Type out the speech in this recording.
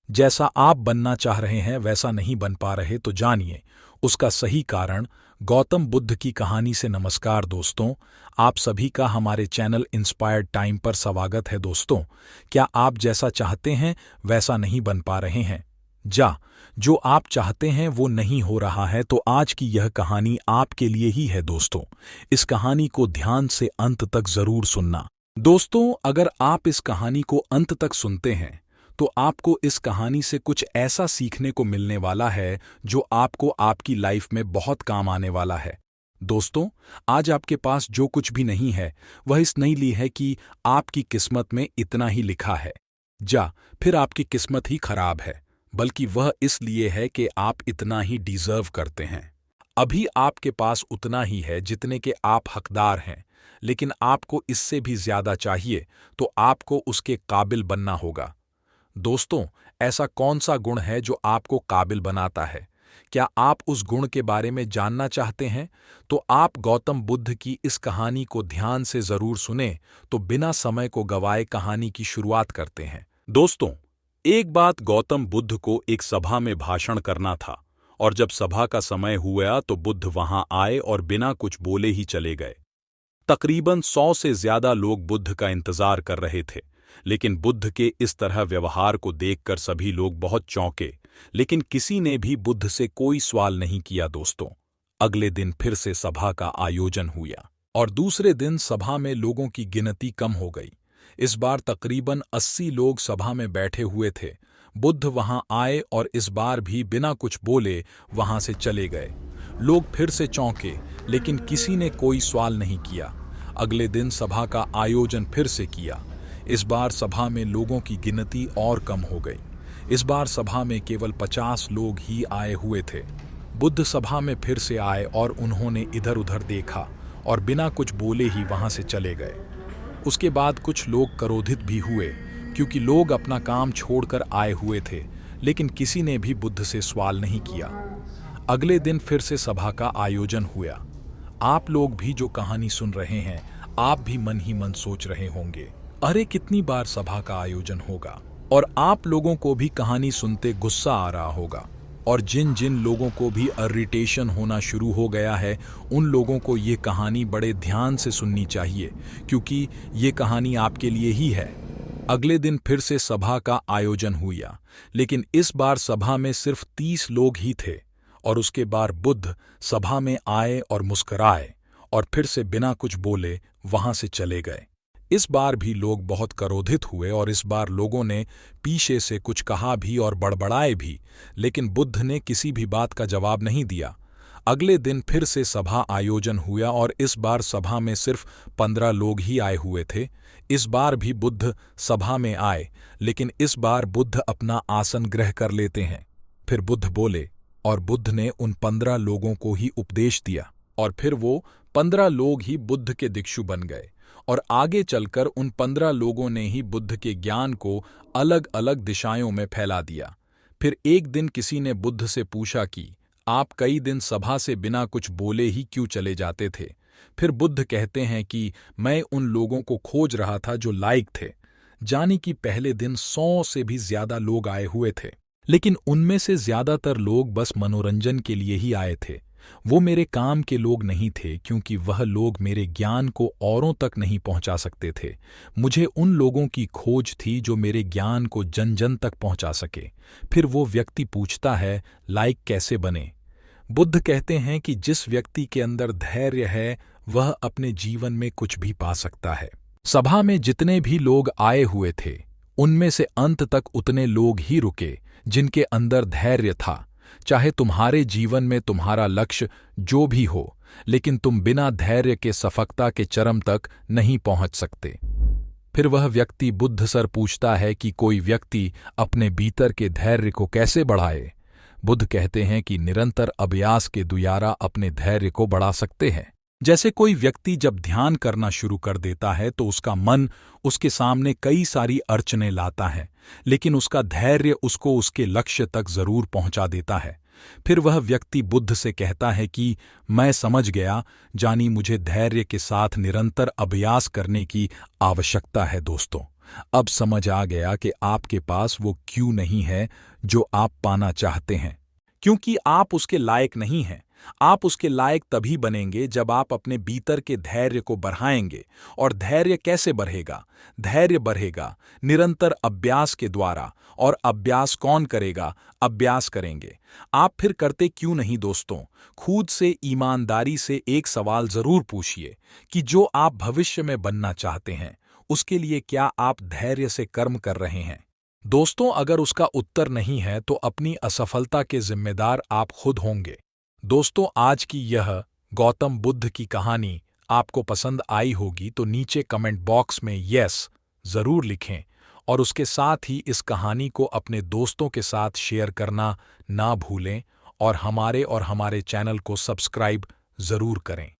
जैसा आप बनना चाह रहे हैं वैसा नहीं बन पा रहे तो जानिए उसका सही कारण। गौतम बुद्ध की कहानी से नमस्कार दोस्तों, आप सभी का हमारे चैनल इंस्पायर्ड टाइम पर स्वागत है। दोस्तों, क्या आप जैसा चाहते हैं वैसा नहीं बन पा रहे हैं? जो आप चाहते हैं वो नहीं हो रहा है तो आज की यह कहानी आपके लिए ही है दोस्तों। इस कहानी को ध्यान से अंत तक जरूर सुनना। दोस्तों, अगर आप इस कहानी को अंत तक सुनते हैं तो आपको इस कहानी से कुछ ऐसा सीखने को मिलने वाला है जो आपको आपकी लाइफ में बहुत काम आने वाला है। दोस्तों, आज आपके पास जो कुछ भी नहीं है वह इस नहीं ली है कि आपकी किस्मत में इतना ही लिखा है फिर आपकी किस्मत ही खराब है, बल्कि वह इसलिए है कि आप इतना ही डिजर्व करते हैं। अभी आपके पास उतना ही है जितने के आप हकदार हैं, लेकिन आपको इससे भी ज्यादा चाहिए तो आपको उसके काबिल बनना होगा। दोस्तों, ऐसा कौन सा गुण है जो आपको काबिल बनाता है? क्या आप उस गुण के बारे में जानना चाहते हैं? तो आप गौतम बुद्ध की इस कहानी को ध्यान से जरूर सुने। तो बिना समय को गवाए कहानी की शुरुआत करते हैं। दोस्तों, एक बात, गौतम बुद्ध को एक सभा में भाषण करना था और जब सभा का समय हुआ तो बुद्ध वहां आए और बिना कुछ बोले ही चले गए। तकरीबन 100 से ज्यादा लोग बुद्ध का इंतजार कर रहे थे, लेकिन बुद्ध के इस तरह व्यवहार को देखकर सभी लोग बहुत चौंके, लेकिन किसी ने भी बुद्ध से कोई सवाल नहीं किया। दोस्तों, अगले दिन फिर से सभा का आयोजन हुआ और दूसरे दिन सभा में लोगों की गिनती कम हो गई। इस बार तकरीबन 80 लोग सभा में बैठे हुए थे। बुद्ध वहां आए और इस बार भी बिना कुछ बोले वहां से चले गए। लोग फिर से चौंके, लेकिन किसी ने कोई सवाल नहीं किया। अगले दिन सभा का आयोजन फिर से किया। इस बार सभा में लोगों की गिनती और कम हो गई। इस बार सभा में केवल 50 लोग ही आए हुए थे। बुद्ध सभा में फिर से आए और उन्होंने इधर उधर देखा और बिना कुछ बोले ही वहां से चले गए। उसके बाद कुछ लोग क्रोधित भी हुए, क्योंकि लोग अपना काम छोड़कर आए हुए थे, लेकिन किसी ने भी बुद्ध से सवाल नहीं किया। अगले दिन फिर से सभा का आयोजन हुआ। आप लोग भी जो कहानी सुन रहे हैं, आप भी मन ही मन सोच रहे होंगे, अरे कितनी बार सभा का आयोजन होगा। और आप लोगों को भी कहानी सुनते गुस्सा आ रहा होगा, और जिन जिन लोगों को भी इरिटेशन होना शुरू हो गया है उन लोगों को ये कहानी बड़े ध्यान से सुननी चाहिए, क्योंकि ये कहानी आपके लिए ही है। अगले दिन फिर से सभा का आयोजन हुआ, लेकिन इस बार सभा में सिर्फ 30 लोग ही थे। और उसके बाद बुद्ध सभा में आए और मुस्कुराए और फिर से बिना कुछ बोले वहां से चले गए। इस बार भी लोग बहुत क्रोधित हुए और इस बार लोगों ने पीछे से कुछ कहा भी और बड़बड़ाए भी, लेकिन बुद्ध ने किसी भी बात का जवाब नहीं दिया। अगले दिन फिर से सभा आयोजन हुआ और इस बार सभा में सिर्फ 15 लोग ही आए हुए थे। इस बार भी बुद्ध सभा में आए, लेकिन इस बार बुद्ध अपना आसन ग्रह कर लेते हैं। फिर बुद्ध बोले और बुद्ध ने उन 15 लोगों को ही उपदेश दिया और फिर वो 15 लोग ही बुद्ध के भिक्षु बन गए और आगे चलकर उन 15 लोगों ने ही बुद्ध के ज्ञान को अलग अलग दिशाओं में फैला दिया। फिर एक दिन किसी ने बुद्ध से पूछा कि आप कई दिन सभा से बिना कुछ बोले ही क्यों चले जाते थे? फिर बुद्ध कहते हैं कि मैं उन लोगों को खोज रहा था जो लायक थे। जाने कि पहले दिन 100 से भी ज्यादा लोग आए हुए थे, लेकिन उनमें से ज्यादातर लोग बस मनोरंजन के लिए ही आए थे। वो मेरे काम के लोग नहीं थे, क्योंकि वह लोग मेरे ज्ञान को औरों तक नहीं पहुंचा सकते थे। मुझे उन लोगों की खोज थी जो मेरे ज्ञान को जन जन तक पहुंचा सके। फिर वो व्यक्ति पूछता है, लायक कैसे बने? बुद्ध कहते हैं कि जिस व्यक्ति के अंदर धैर्य है वह अपने जीवन में कुछ भी पा सकता है। सभा में जितने भी लोग आए हुए थे उनमें से अंत तक उतने लोग ही रुके जिनके अंदर धैर्य था। चाहे तुम्हारे जीवन में तुम्हारा लक्ष्य जो भी हो, लेकिन तुम बिना धैर्य के सफलता के चरम तक नहीं पहुंच सकते। फिर वह व्यक्ति बुद्ध सर पूछता है कि कोई व्यक्ति अपने भीतर के धैर्य को कैसे बढ़ाए? बुद्ध कहते हैं कि निरंतर अभ्यास के द्वारा अपने धैर्य को बढ़ा सकते हैं। जैसे कोई व्यक्ति जब ध्यान करना शुरू कर देता है तो उसका मन उसके सामने कई सारी अड़चनें लाता है, लेकिन उसका धैर्य उसको उसके लक्ष्य तक जरूर पहुंचा देता है। फिर वह व्यक्ति बुद्ध से कहता है कि मैं समझ गया, जानी मुझे धैर्य के साथ निरंतर अभ्यास करने की आवश्यकता है। दोस्तों, अब समझ आ गया कि आपके पास वो क्यों नहीं है जो आप पाना चाहते हैं। क्योंकि आप उसके लायक नहीं हैं। आप उसके लायक तभी बनेंगे जब आप अपने भीतर के धैर्य को बढ़ाएंगे। और धैर्य कैसे बढ़ेगा? धैर्य बढ़ेगा निरंतर अभ्यास के द्वारा। और अभ्यास कौन करेगा? अभ्यास करेंगे। आप फिर करते क्यों नहीं दोस्तों? खुद से ईमानदारी से एक सवाल जरूर पूछिए कि जो आप भविष्य में बनना चाहते हैं उसके लिए क्या आप धैर्य से कर्म कर रहे हैं? दोस्तों, अगर उसका उत्तर नहीं है तो अपनी असफलता के जिम्मेदार आप खुद होंगे। दोस्तों, आज की यह गौतम बुद्ध की कहानी आपको पसंद आई होगी तो नीचे कमेंट बॉक्स में यस जरूर लिखें और उसके साथ ही इस कहानी को अपने दोस्तों के साथ शेयर करना ना भूलें और हमारे चैनल को सब्सक्राइब जरूर करें।